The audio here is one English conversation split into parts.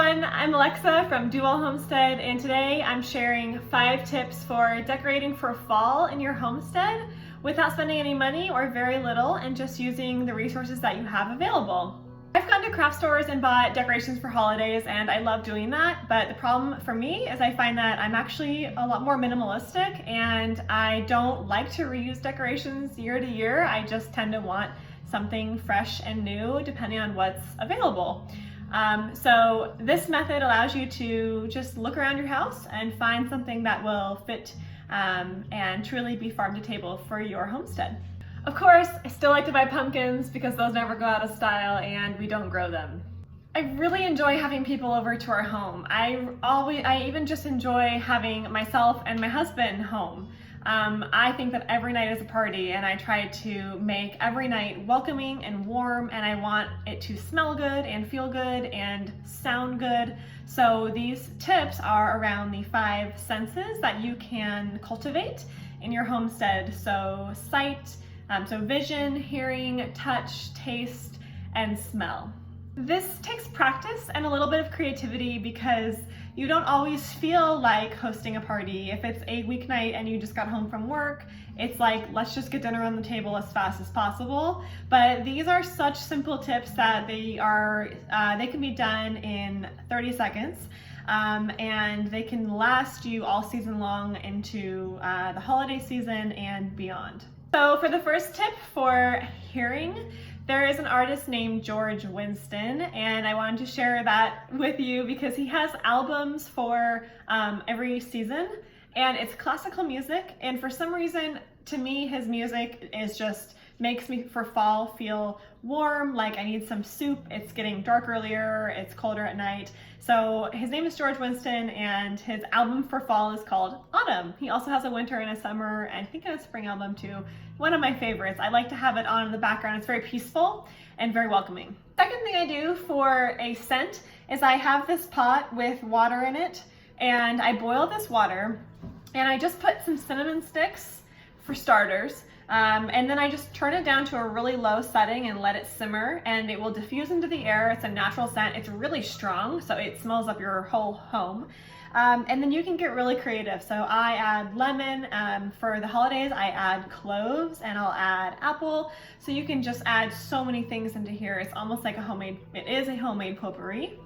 everyone, I'm Alexa from Homestead, and today I'm sharing 5 tips for decorating for fall in your homestead without spending any money or very little, and just using the resources that you have available. I've gone to craft stores and bought decorations for holidays, and I love doing that, but the problem for me is I find that I'm actually a lot more minimalistic and I don't like to reuse decorations year to year. I just tend to want something fresh and new depending on what's available. So this method allows you to just look around your house and find something that will fit and truly be farm to table for your homestead. Of course, I still like to buy pumpkins because those never go out of style and we don't grow them. I really enjoy having people over to our home. I even just enjoy having myself and my husband home. I think that every night is a party, and I try to make every night welcoming and warm, and I want it to smell good and feel good and sound good. So these tips are around the 5 senses that you can cultivate in your homestead. So sight, so vision, hearing, touch, taste, and smell. This takes practice and a little bit of creativity because you don't always feel like hosting a party. If it's a weeknight and you just got home from work, it's like, let's just get dinner on the table as fast as possible. But these are such simple tips that they can be done in 30 seconds. And they can last you all season long into the holiday season and beyond. So for the first tip for hearing, there is an artist named George Winston, and I wanted to share that with you because he has albums for every season, and it's classical music, and for some reason, to me, his music is just makes me for fall feel warm, like I need some soup. It's getting dark earlier, it's colder at night. So his name is George Winston, and his album for fall is called Autumn. He also has a winter and a summer, and I think a spring album too. One of my favorites. I like to have it on in the background. It's very peaceful and very welcoming. Second thing I do for a scent is I have this pot with water in it, and I boil this water, and I just put some cinnamon sticks for starters. And then I just turn it down to a really low setting and let it simmer, and it will diffuse into the air. It's a natural scent. It's really strong, so it smells up your whole home. And then you can get really creative. So I add lemon. For the holidays, I add cloves, and I'll add apple. So you can just add so many things into here. It's almost like it is a homemade potpourri.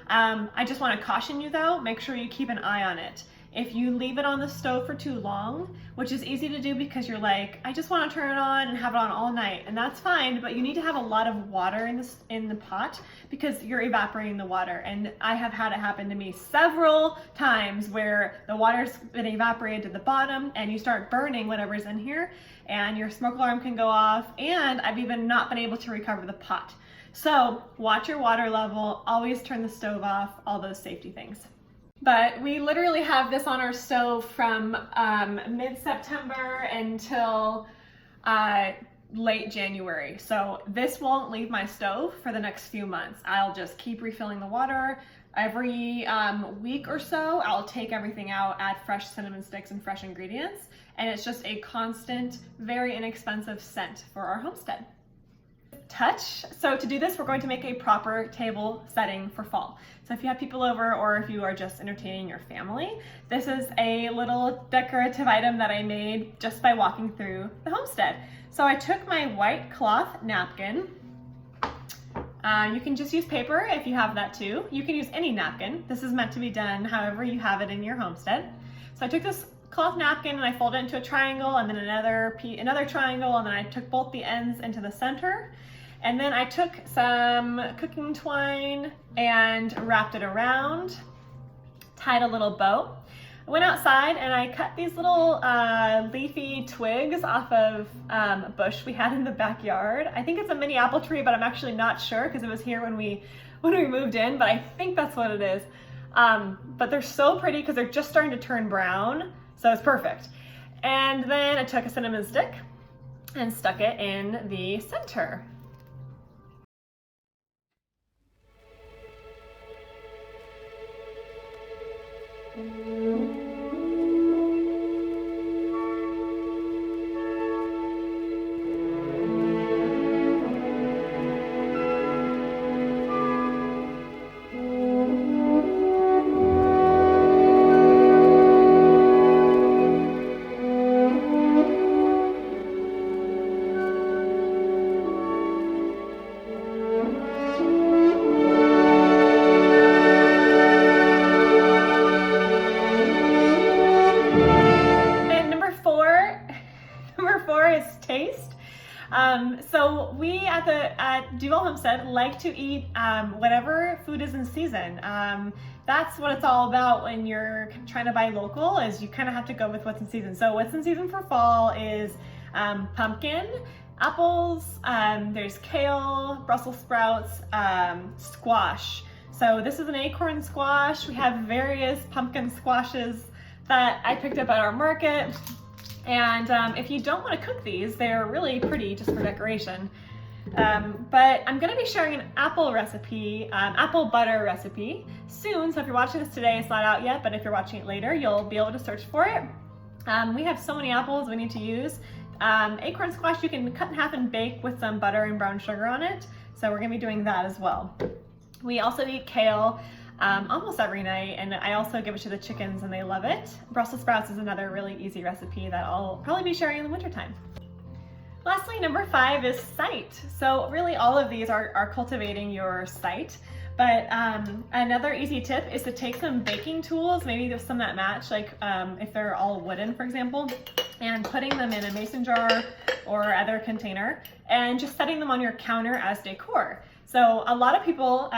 I just want to caution you though, make sure you keep an eye on it. If you leave it on the stove for too long, which is easy to do because you're like, I just want to turn it on and have it on all night, and that's fine, but you need to have a lot of water in the pot because you're evaporating the water. And I have had it happen to me several times where the water's been evaporated to the bottom and you start burning whatever's in here, and your smoke alarm can go off, and I've even not been able to recover the pot. So watch your water level, always turn the stove off, all those safety things. But we literally have this on our stove from mid-September until late January. So this won't leave my stove for the next few months. I'll just keep refilling the water. Every week or so, I'll take everything out, add fresh cinnamon sticks and fresh ingredients, and it's just a constant, very inexpensive scent for our homestead. Touch. So to do this, we're going to make a proper table setting for fall. So if you have people over or if you are just entertaining your family, this is a little decorative item that I made just by walking through the homestead. So I took my white cloth napkin. You can just use paper if you have that too. You can use any napkin. This is meant to be done however you have it in your homestead. So I took this cloth napkin and I folded it into a triangle, and then another triangle, and then I took both the ends into the center. And then I took some cooking twine and wrapped it around, tied a little bow. I went outside and I cut these little leafy twigs off of a bush we had in the backyard. I think it's a mini apple tree, but I'm actually not sure because it was here when we moved in, but I think that's what it is. But they're so pretty because they're just starting to turn brown, so it's perfect. And then I took a cinnamon stick and stuck it in the center. at Do Well Homestead like to eat whatever food is in season. That's what it's all about when you're trying to buy local, is you kind of have to go with what's in season. So what's in season for fall is pumpkin, apples, there's kale, Brussels sprouts, squash. So this is an acorn squash. We have various pumpkin squashes that I picked up at our market. And if you don't want to cook these, they're really pretty just for decoration. But I'm going to be sharing an apple recipe, apple butter recipe soon. So if you're watching this today, it's not out yet, but if you're watching it later, you'll be able to search for it. We have so many apples we need to use. Acorn squash you can cut in half and bake with some butter and brown sugar on it. So we're going to be doing that as well. We also eat kale almost every night, and I also give it to the chickens and they love it. Brussels sprouts is another really easy recipe that I'll probably be sharing in the wintertime. Lastly, number 5 is site. So really all of these are cultivating your site. But another easy tip is to take some baking tools, maybe there's some that match, like if they're all wooden, for example, and putting them in a mason jar or other container and just setting them on your counter as decor. So a lot of people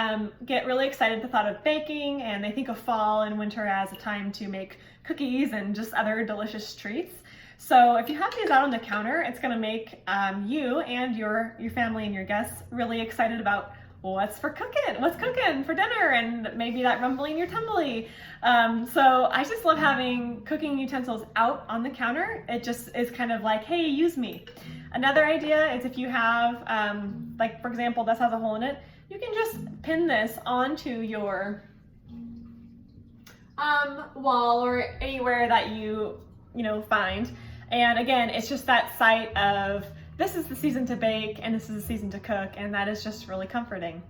get really excited at the thought of baking, and they think of fall and winter as a time to make cookies and just other delicious treats. So if you have these out on the counter, it's going to make you and your family and your guests really excited about what's cooking for dinner, and maybe that rumbly in your tumbly. So I just love having cooking utensils out on the counter. It just is kind of like, hey, use me. Another idea is if you have, like for example, this has a hole in it, you can just pin this onto your wall or anywhere that you find. And again, it's just that sight of, this is the season to bake and this is the season to cook, and that is just really comforting.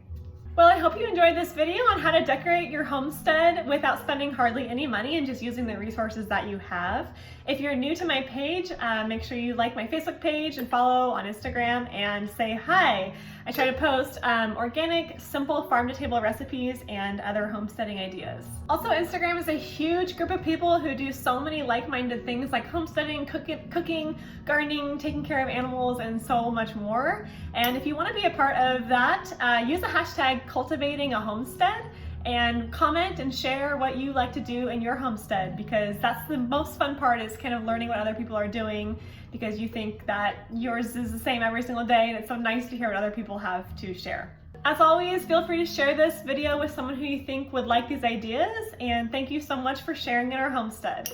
Well, I hope you enjoyed this video on how to decorate your homestead without spending hardly any money and just using the resources that you have. If you're new to my page, make sure you like my Facebook page and follow on Instagram and say hi. I try to post organic, simple farm-to-table recipes and other homesteading ideas. Also, Instagram is a huge group of people who do so many like-minded things like homesteading, cooking, gardening, taking care of animals, and so much more. And if you want to be a part of that, use the hashtag #cultivatingahomestead and comment and share what you like to do in your homestead, because that's the most fun part, is kind of learning what other people are doing, because you think that yours is the same every single day, and it's so nice to hear what other people have to share. As always, feel free to share this video with someone who you think would like these ideas, and thank you so much for sharing in our homestead.